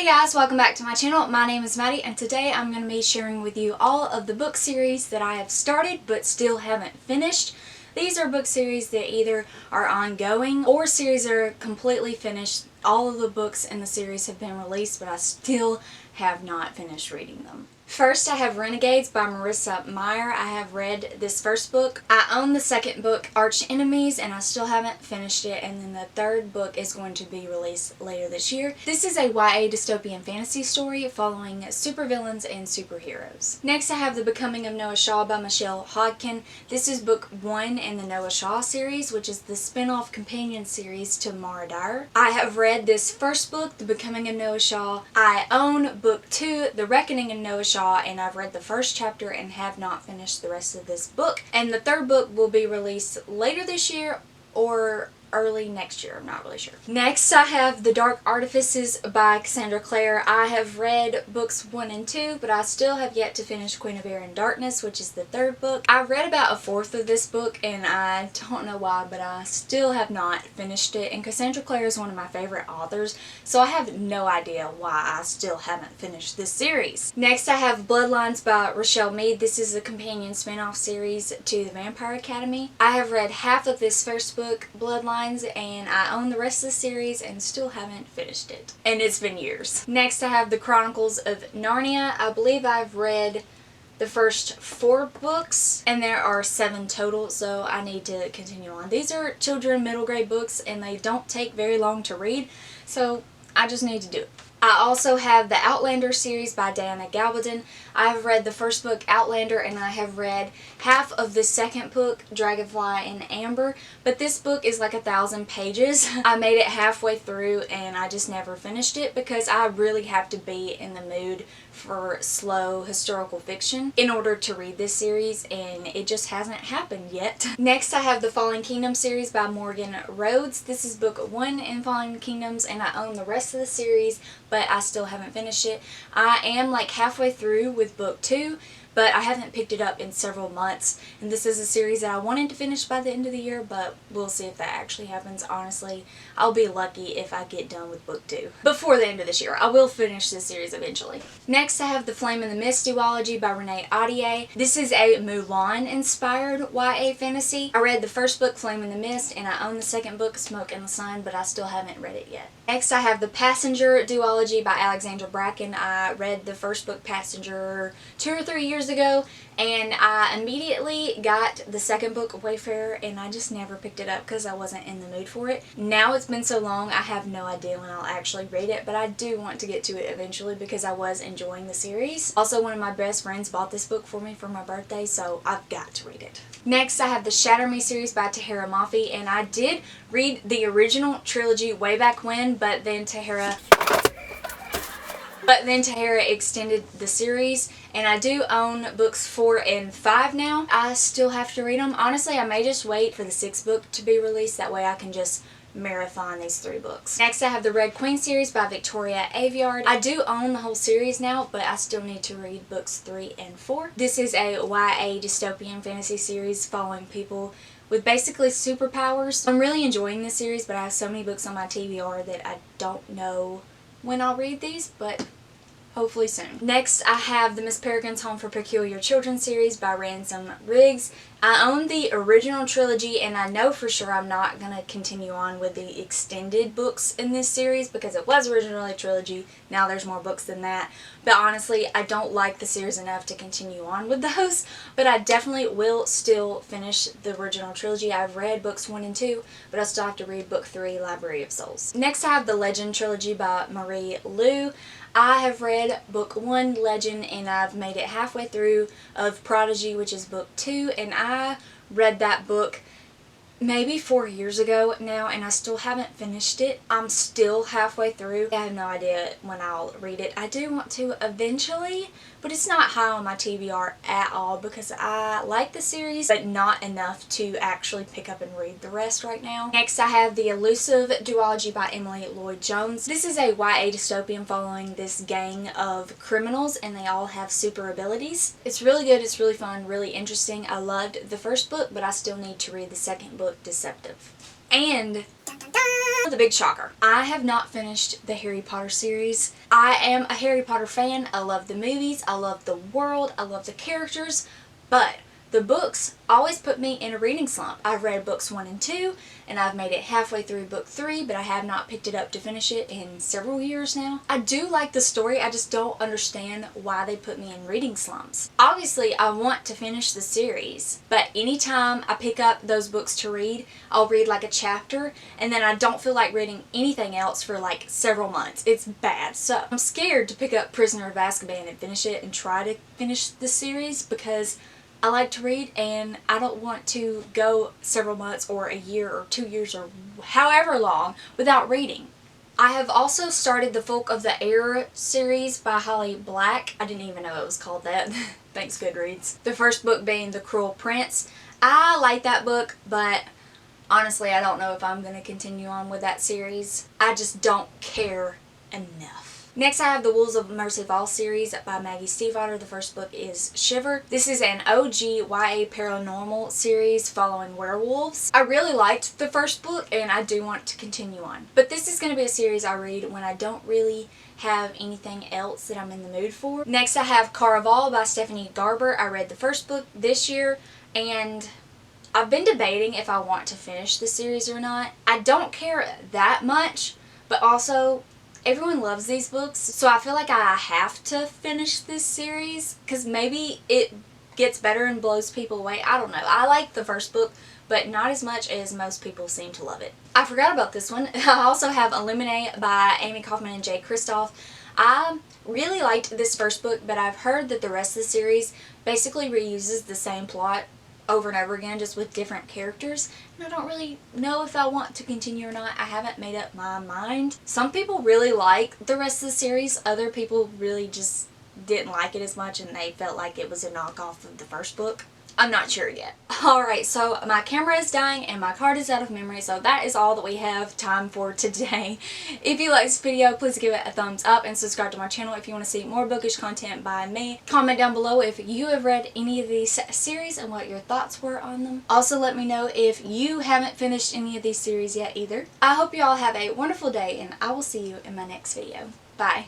Hey guys, welcome back to my channel. My name is Maddie and today I'm going to be sharing with you all of the book series that I have started but still haven't finished. These are book series that either are ongoing or series that are completely finished. All of the books in the series have been released but I still have not finished reading them. First, I have Renegades by Marissa Meyer. I have read this first book. I own the second book, Arch Enemies, and I still haven't finished it. And then the third book is going to be released later this year. This is a YA dystopian fantasy story following supervillains and superheroes. Next, I have The Becoming of Noah Shaw by Michelle Hodkin. This is book 1 in the Noah Shaw series, which is the spin-off companion series to Mara Dyer. I have read this first book, The Becoming of Noah Shaw. I own book 2, The Reckoning of Noah Shaw, and I've read the first chapter and have not finished the rest of this book. And the third book will be released later this year or early next year, I'm not really sure. Next, I have The Dark Artifices by Cassandra Clare. I have read books 1 and 2, but I still have yet to finish Queen of Air and Darkness, which is the third book. I read about a fourth of this book, and I don't know why, but I still have not finished it. And Cassandra Clare is one of my favorite authors, so I have no idea why I still haven't finished this series. Next, I have Bloodlines by Rochelle Mead. This is a companion spin-off series to The Vampire Academy. I have read half of this first book, Bloodlines, and I own the rest of the series and still haven't finished it. And it's been years. Next, I have The Chronicles of Narnia. I believe I've read the first 4 books, and there are 7 total, so I need to continue on. These are children middle grade books, and they don't take very long to read, so I just need to do it. I also have the Outlander series by Diana Gabaldon. I have read the first book, Outlander, and I have read half of the second book, Dragonfly in Amber, but this book is like 1,000 pages. I made it halfway through and I just never finished it because I really have to be in the mood for slow historical fiction in order to read this series, and it just hasn't happened yet. Next, I have the Fallen Kingdom series by Morgan Rhodes. This is book 1 in Fallen Kingdoms, and I own the rest of the series, but I still haven't finished it. I am like halfway through with book 2, but I haven't picked it up in several months, and this is a series that I wanted to finish by the end of the year, but we'll see if that actually happens. Honestly, I'll be lucky if I get done with book 2 before the end of this year. I will finish this series eventually. Next, I have The Flame and the Mist duology by Renee Ahdieh. This is a Mulan-inspired YA fantasy. I read the first book, Flame and the Mist, and I own the second book, Smoke and the Sun, but I still haven't read it yet. Next, I have The Passenger duology by Alexandra Bracken. I read the first book, Passenger, 2 or 3 years ago, and I immediately got the second book, Wayfarer, and I just never picked it up because I wasn't in the mood for it. Now it's been so long, I have no idea when I'll actually read it, but I do want to get to it eventually because I was enjoying the series. Also, one of my best friends bought this book for me for my birthday, so I've got to read it. Next, I have the Shatter Me series by Tahereh Mafi, and I did read the original trilogy way back when, but then Tahereh extended the series, and I do own books 4 and 5 now. I still have to read them. Honestly, I may just wait for the 6th book to be released. That way I can just marathon these 3 books. Next, I have the Red Queen series by Victoria Aveyard. I do own the whole series now, but I still need to read books 3 and 4. This is a YA dystopian fantasy series following people with basically superpowers. I'm really enjoying this series, but I have so many books on my TBR that I don't know when I'll read these, but hopefully soon. Next, I have the Miss Peregrine's Home for Peculiar Children series by Ransom Riggs. I own the original trilogy, and I know for sure I'm not going to continue on with the extended books in this series because it was originally a trilogy. Now there's more books than that. But honestly, I don't like the series enough to continue on with those. But I definitely will still finish the original trilogy. I've read books 1 and 2, but I still have to read book 3, Library of Souls. Next, I have the Legend trilogy by Marie Lu. I have read book 1, Legend, and I've made it halfway through of Prodigy, which is book 2, and I read that book maybe 4 years ago now, and I still haven't finished it. I'm still halfway through. I have no idea when I'll read it. I do want to eventually, but it's not high on my TBR at all because I like the series, but not enough to actually pick up and read the rest right now. Next, I have The Elusive duology by Emily Lloyd Jones. This is a YA dystopian following this gang of criminals, and they all have super abilities. It's really good, it's really fun, really interesting. I loved the first book, but I still need to read the second book, Deceptive. And The big shocker. I have not finished the Harry Potter series. I am a Harry Potter fan. I love the movies. I love the world. I love the characters. But the books always put me in a reading slump. I've read books 1 and 2, and I've made it halfway through book 3, but I have not picked it up to finish it in several years now. I do like the story, I just don't understand why they put me in reading slumps. Obviously, I want to finish the series, but anytime I pick up those books to read, I'll read like a chapter, and then I don't feel like reading anything else for like several months. It's bad. So I'm scared to pick up Prisoner of Azkaban and finish it and try to finish the series because I like to read and I don't want to go several months or a year or 2 years or however long without reading. I have also started the Folk of the Air series by Holly Black. I didn't even know it was called that. Thanks Goodreads. The first book being The Cruel Prince. I like that book, but honestly I don't know if I'm going to continue on with that series. I just don't care enough. Next I have the Wolves of Mercyfall series by Maggie Stiefvater. The first book is Shiver. This is an OG YA paranormal series following werewolves. I really liked the first book and I do want to continue on. But this is going to be a series I read when I don't really have anything else that I'm in the mood for. Next I have Caraval by Stephanie Garber. I read the first book this year and I've been debating if I want to finish the series or not. I don't care that much, but also everyone loves these books, so I feel like I have to finish this series because maybe it gets better and blows people away. I don't know. I like the first book, but not as much as most people seem to love it. I forgot about this one. I also have Illuminae by Amy Kaufman and Jay Kristoff. I really liked this first book, but I've heard that the rest of the series basically reuses the same plot over and over again, just with different characters, and I don't really know if I want to continue or not. I haven't made up my mind. Some people really like the rest of the series, other people really just didn't like it as much and they felt like it was a knockoff of the first book. I'm not sure yet. Alright, so my camera is dying and my card is out of memory, so that is all that we have time for today. If you like this video, please give it a thumbs up and subscribe to my channel if you want to see more bookish content by me. Comment down below if you have read any of these series and what your thoughts were on them. Also let me know if you haven't finished any of these series yet either. I hope you all have a wonderful day and I will see you in my next video. Bye.